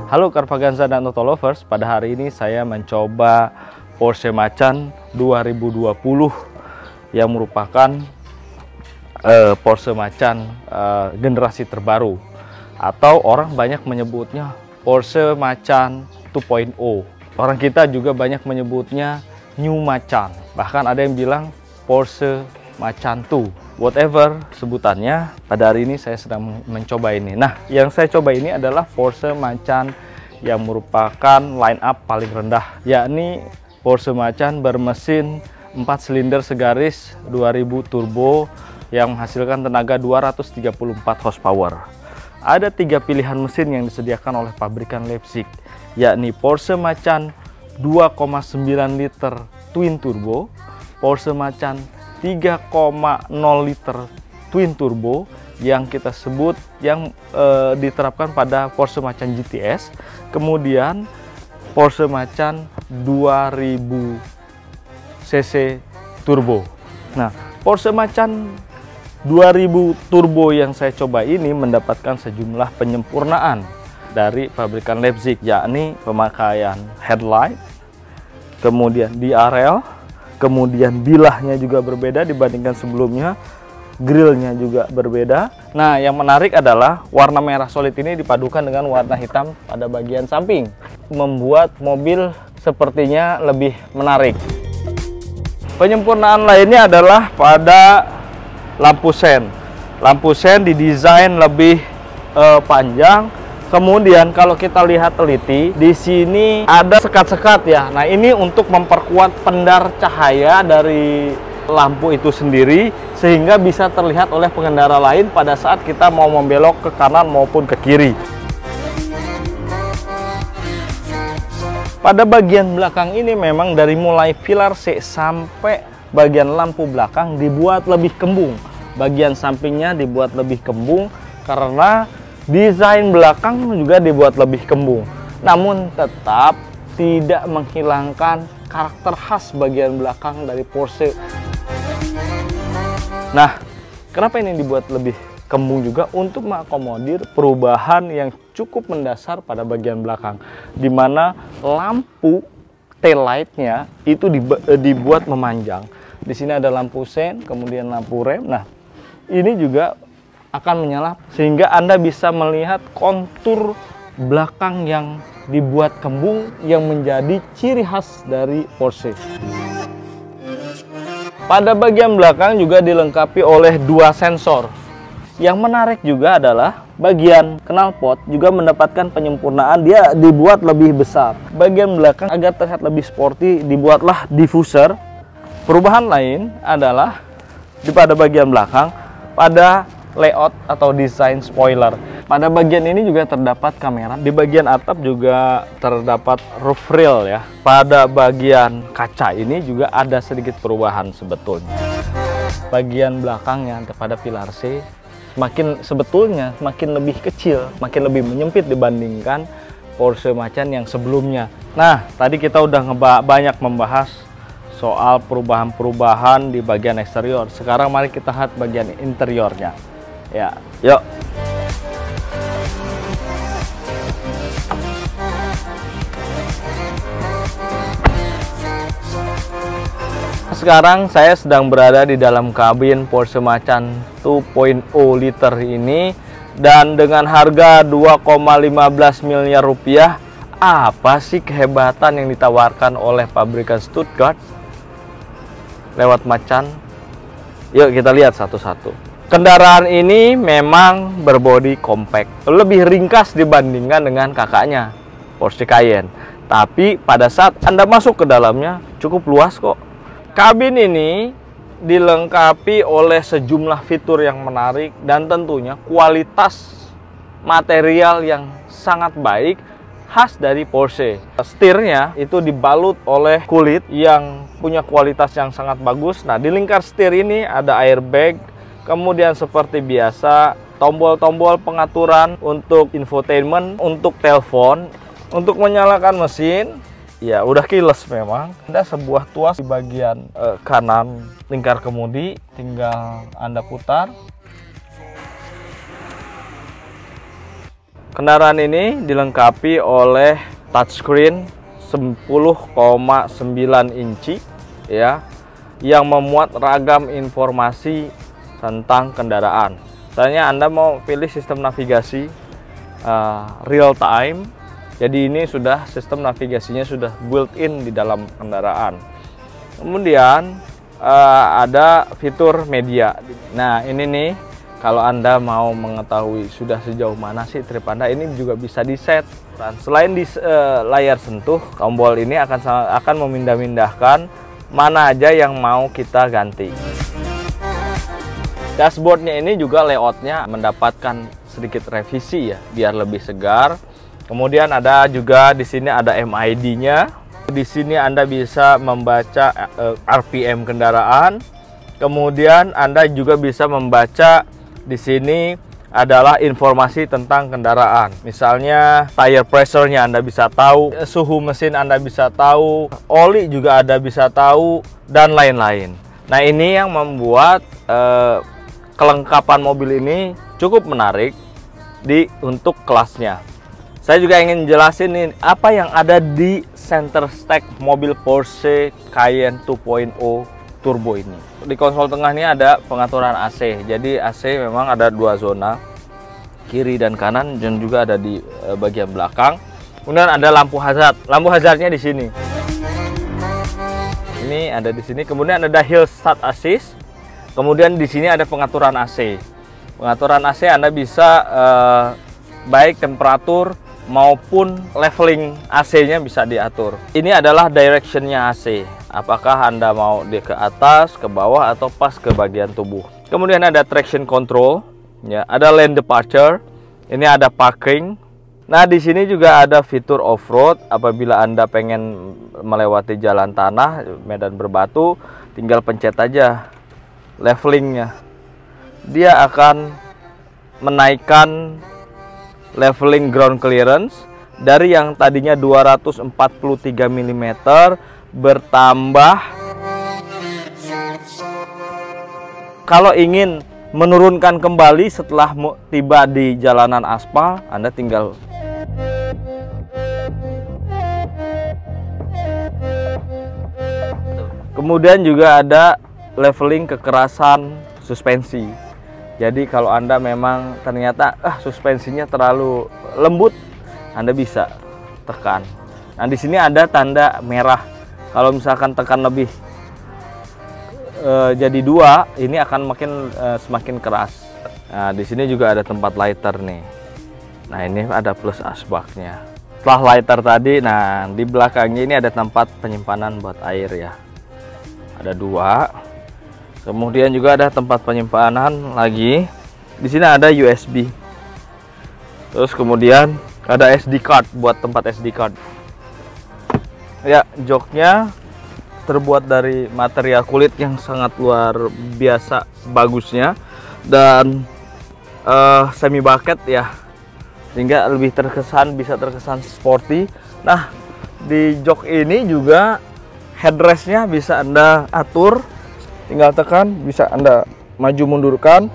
Halo Carvaganza dan Auto Lovers, pada hari ini saya mencoba Porsche Macan 2020 yang merupakan Porsche Macan generasi terbaru, atau orang banyak menyebutnya Porsche Macan 2.0. Orang kita juga banyak menyebutnya New Macan, bahkan ada yang bilang Porsche Macan 2. Whatever sebutannya, pada hari ini saya sedang mencoba ini. Nah, yang saya coba ini adalah Porsche Macan yang merupakan line up paling rendah, yakni Porsche Macan bermesin 4 silinder segaris 2000 turbo yang menghasilkan tenaga 234 horsepower. Ada 3 pilihan mesin yang disediakan oleh pabrikan Leipzig, yakni Porsche Macan 2,9 liter twin turbo, Porsche Macan 3,0 liter twin turbo yang kita sebut yang diterapkan pada Porsche Macan GTS, kemudian Porsche Macan 2000 cc turbo. Nah, Porsche Macan 2000 turbo yang saya coba ini mendapatkan sejumlah penyempurnaan dari pabrikan Leipzig, yakni pemakaian headlight, kemudian DRL, kemudian bilahnya juga berbeda dibandingkan sebelumnya, grillnya juga berbeda. Nah, yang menarik adalah warna merah solid ini dipadukan dengan warna hitam pada bagian samping, membuat mobil sepertinya lebih menarik. Penyempurnaan lainnya adalah pada lampu sen. Lampu sen didesain lebih panjang. Kemudian kalau kita lihat teliti, di sini ada sekat-sekat ya. Nah, ini untuk memperkuat pendar cahaya dari lampu itu sendiri sehingga bisa terlihat oleh pengendara lain pada saat kita mau membelok ke kanan maupun ke kiri. Pada bagian belakang ini memang dari mulai pilar C sampai bagian lampu belakang dibuat lebih kembung. Bagian sampingnya dibuat lebih kembung karena desain belakang juga dibuat lebih kembung, namun tetap tidak menghilangkan karakter khas bagian belakang dari Porsche. Nah, kenapa ini dibuat lebih kembung juga? Untuk mengakomodir perubahan yang cukup mendasar pada bagian belakang, di mana lampu tail light-nya itu dibuat memanjang. Di sini ada lampu sen, kemudian lampu rem. Nah, ini juga akan menyala sehingga Anda bisa melihat kontur belakang yang dibuat kembung yang menjadi ciri khas dari Porsche. Pada bagian belakang juga dilengkapi oleh 2 sensor. Yang menarik juga adalah bagian knalpot juga mendapatkan penyempurnaan, dia dibuat lebih besar. Bagian belakang agar terlihat lebih sporty dibuatlah diffuser. Perubahan lain adalah pada bagian belakang pada layout atau desain spoiler. Pada bagian ini juga terdapat kamera. Di bagian atap juga terdapat roof rail ya. Pada bagian kaca ini juga ada sedikit perubahan sebetulnya. Bagian belakangnya pada pilar C sebetulnya semakin lebih kecil, makin lebih menyempit dibandingkan Porsche Macan yang sebelumnya. Nah, tadi kita udah banyak membahas soal perubahan-perubahan di bagian eksterior. Sekarang mari kita lihat bagian interiornya. Ya, yuk. Sekarang saya sedang berada di dalam kabin Porsche Macan 2.0 liter ini, dan dengan harga 2,15 miliar rupiah, apa sih kehebatan yang ditawarkan oleh pabrikan Stuttgart lewat Macan? Yuk kita lihat satu-satu. Kendaraan ini memang berbodi compact, lebih ringkas dibandingkan dengan kakaknya Porsche Cayenne. Tapi pada saat Anda masuk ke dalamnya cukup luas kok. Kabin ini dilengkapi oleh sejumlah fitur yang menarik dan tentunya kualitas material yang sangat baik khas dari Porsche. Setirnya itu dibalut oleh kulit yang punya kualitas yang sangat bagus. Nah, di lingkar setir ini ada airbag. Kemudian seperti biasa, tombol-tombol pengaturan untuk infotainment, untuk telepon, untuk menyalakan mesin, ya udah keyless memang. Ada sebuah tuas di bagian kanan lingkar kemudi, tinggal Anda putar. Kendaraan ini dilengkapi oleh touchscreen 10,9 inci ya, yang memuat ragam informasi tentang kendaraan. Misalnya Anda mau pilih sistem navigasi real time, jadi ini sudah sistem navigasinya sudah built-in di dalam kendaraan. Kemudian ada fitur media. Nah ini nih, kalau Anda mau mengetahui sudah sejauh mana sih trip Anda, ini juga bisa di-set. Dan selain di layar sentuh, tombol ini akan memindah-mindahkan mana aja yang mau kita ganti. Dashboardnya ini juga layoutnya mendapatkan sedikit revisi ya, biar lebih segar. Kemudian ada juga di sini ada MID-nya. Di sini Anda bisa membaca RPM kendaraan. Kemudian Anda juga bisa membaca di sini adalah informasi tentang kendaraan. Misalnya tire pressure-nya Anda bisa tahu, suhu mesin Anda bisa tahu, oli juga Anda bisa tahu, dan lain-lain. Nah ini yang membuat kelengkapan mobil ini cukup menarik untuk kelasnya. Saya juga ingin jelasin nih apa yang ada di center stack mobil Porsche Cayenne 2.0 Turbo ini. Di konsol tengah ini ada pengaturan AC. Jadi AC memang ada dua zona, kiri dan kanan, dan juga ada di bagian belakang. Kemudian ada lampu hazard. Lampu hazardnya di sini. Ini ada di sini. Kemudian ada hill start assist. Kemudian di sini ada pengaturan AC. Pengaturan AC Anda bisa baik temperatur maupun leveling AC-nya bisa diatur. Ini adalah direction-nya AC. Apakah Anda mau ke atas, ke bawah, atau pas ke bagian tubuh. Kemudian ada traction control, ya, ada lane departure. Ini ada parking. Nah, di sini juga ada fitur off-road. Apabila Anda pengen melewati jalan tanah, medan berbatu, tinggal pencet aja levelingnya. Dia akan menaikkan leveling ground clearance dari yang tadinya 243 mm bertambah. Kalau ingin menurunkan kembali setelah tiba di jalanan aspal, Anda tinggal kemudian juga ada leveling kekerasan suspensi. Jadi kalau Anda memang ternyata suspensinya terlalu lembut, Anda bisa tekan. Nah di sini ada tanda merah. Kalau misalkan tekan lebih jadi 2, ini akan semakin keras. Nah di sini juga ada tempat lighter nih. Nah ini ada plus asbaknya. Setelah lighter tadi, nah di belakangnya ini ada tempat penyimpanan buat air ya. Ada 2. Kemudian juga ada tempat penyimpanan lagi. Di sini ada USB. Terus kemudian ada SD card buat tempat SD card. Ya, joknya terbuat dari material kulit yang sangat luar biasa bagusnya dan semi bucket ya. Sehingga lebih bisa terkesan sporty. Nah, di jok ini juga headrestnya bisa Anda atur. Tinggal tekan, bisa Anda maju mundurkan.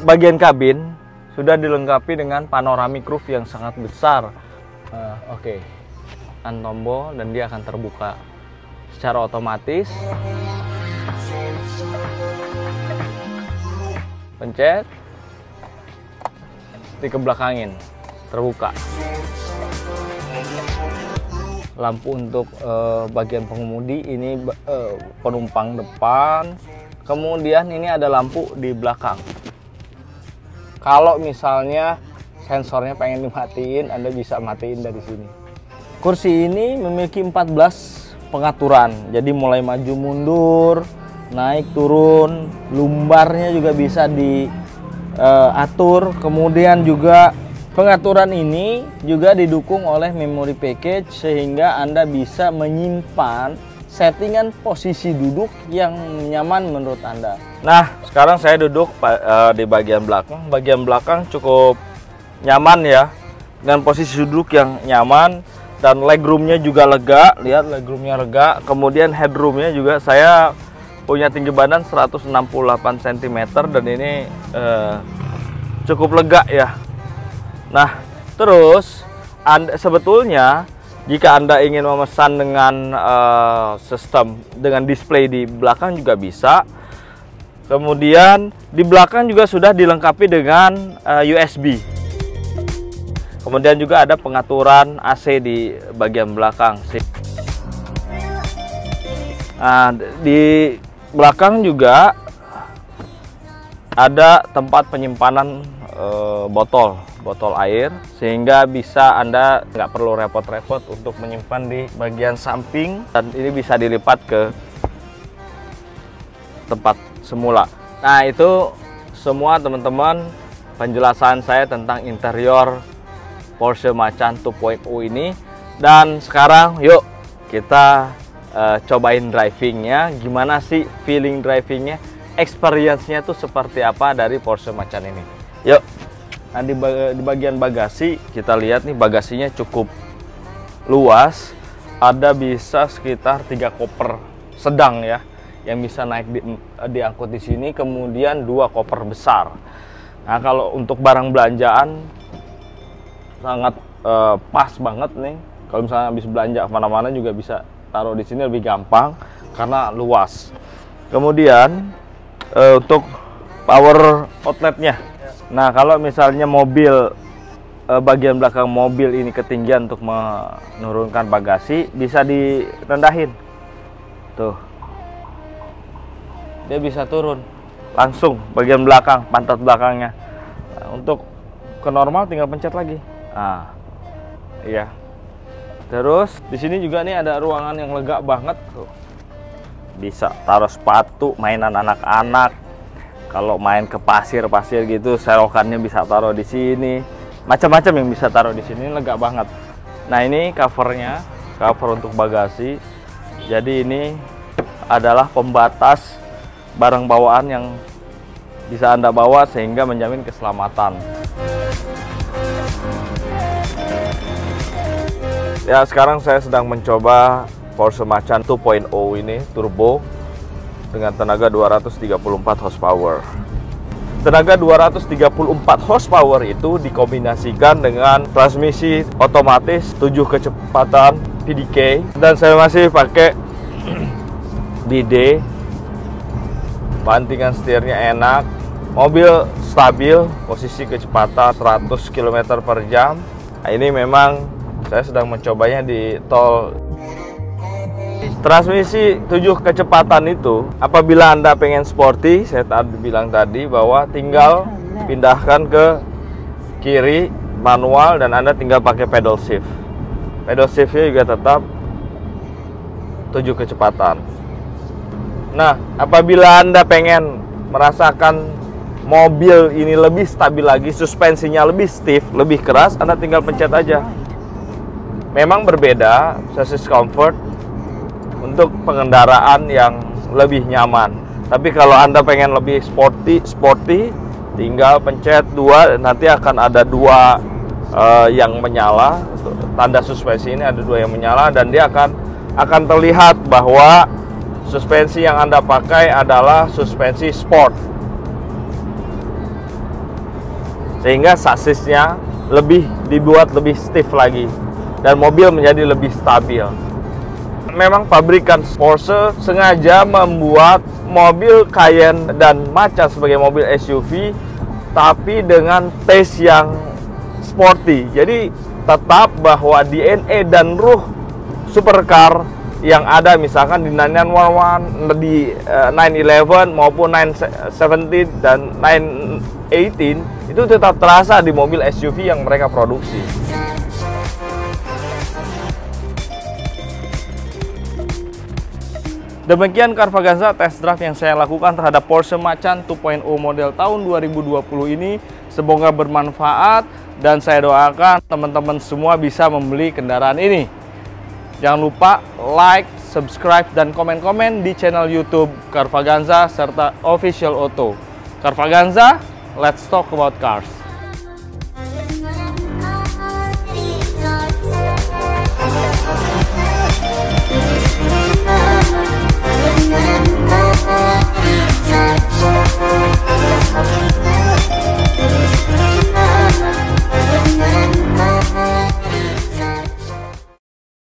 Bagian kabin sudah dilengkapi dengan panoramic roof yang sangat besar. Oke. Tekan tombol dan dia akan terbuka secara otomatis. Pencet, dikebelakangin, terbuka. Lampu untuk bagian pengemudi, ini penumpang depan. Kemudian ini ada lampu di belakang. Kalau misalnya sensornya pengen dimatiin, Anda bisa matiin dari sini. Kursi ini memiliki 14 pengaturan. Jadi mulai maju mundur, naik turun, lumbarnya juga bisa diatur. Kemudian juga pengaturan ini juga didukung oleh memory package sehingga Anda bisa menyimpan settingan posisi duduk yang nyaman menurut Anda. Nah, sekarang saya duduk di bagian belakang. Bagian belakang cukup nyaman ya, dengan posisi duduk yang nyaman dan legroomnya juga lega. Lihat legroomnya lega. Kemudian headroomnya juga saya punya tinggi badan 168 cm dan ini cukup lega ya. Nah, terus sebetulnya jika Anda ingin memesan dengan sistem dengan display di belakang juga bisa. Kemudian di belakang juga sudah dilengkapi dengan USB. Kemudian juga ada pengaturan AC di bagian belakang. Nah, di belakang juga ada tempat penyimpanan botol air, sehingga bisa Anda nggak perlu repot-repot untuk menyimpan di bagian samping, dan ini bisa dilipat ke tempat semula. Nah, itu semua teman-teman penjelasan saya tentang interior Porsche Macan 2.0 ini. Dan sekarang yuk kita cobain drivingnya. Gimana sih feeling drivingnya, experience-nya tuh seperti apa dari Porsche Macan ini. Yuk. Nah, di bagian bagasi kita lihat nih, bagasinya cukup luas. Ada bisa sekitar 3 koper sedang ya yang bisa naik diangkut di sini, kemudian 2 koper besar. Nah, kalau untuk barang belanjaan sangat pas banget nih. Kalau misalnya habis belanja kemana-mana juga bisa taruh di sini, lebih gampang karena luas. Kemudian untuk power outletnya. Nah, kalau misalnya mobil bagian belakang mobil ini ketinggian untuk menurunkan bagasi, bisa direndahin. Tuh. Dia bisa turun langsung bagian belakang, pantat belakangnya. Nah, untuk ke normal tinggal pencet lagi. Nah, iya. Terus di sini juga nih ada ruangan yang lega banget tuh. Bisa taruh sepatu, mainan anak-anak. Kalau main ke pasir gitu, selokannya bisa taruh di sini. Macam-macam yang bisa taruh di sini, lega banget. Nah, ini covernya, cover untuk bagasi. Jadi ini adalah pembatas barang bawaan yang bisa Anda bawa sehingga menjamin keselamatan. Ya, sekarang saya sedang mencoba Porsche Macan 2.0 ini turbo dengan tenaga 234 horsepower. Tenaga 234 horsepower itu dikombinasikan dengan transmisi otomatis 7 kecepatan PDK, dan saya masih pakai DD. Bantingan setirnya enak, mobil stabil, posisi kecepatan 100 km per jam. Nah, ini memang saya sedang mencobanya di tol. Transmisi 7 kecepatan itu, apabila Anda pengen sporty, saya bilang tadi bahwa tinggal pindahkan ke kiri manual dan Anda tinggal pakai pedal shift. Pedal shiftnya juga tetap 7 kecepatan. Nah, apabila Anda pengen merasakan mobil ini lebih stabil lagi, suspensinya lebih stiff, lebih keras, Anda tinggal pencet aja. Memang berbeda chassis comfort untuk pengendaraan yang lebih nyaman. Tapi kalau Anda pengen lebih sporty, tinggal pencet 2, nanti akan ada 2 yang menyala. Tanda suspensi ini ada 2 yang menyala, dan dia akan terlihat bahwa suspensi yang Anda pakai adalah suspensi sport, sehingga chassisnya dibuat lebih stiff lagi dan mobil menjadi lebih stabil. Memang pabrikan Porsche sengaja membuat mobil Cayenne dan Macan sebagai mobil SUV, tapi dengan taste yang sporty. Jadi tetap bahwa DNA dan ruh supercar yang ada misalkan di 911, di 911 maupun 917 dan 918 itu tetap terasa di mobil SUV yang mereka produksi. Demikian Carvaganza test drive yang saya lakukan terhadap Porsche Macan 2.0 model tahun 2020 ini. Semoga bermanfaat dan saya doakan teman-teman semua bisa membeli kendaraan ini. Jangan lupa like, subscribe, dan komen-komen di channel YouTube Carvaganza serta Official Auto. Carvaganza, let's talk about cars.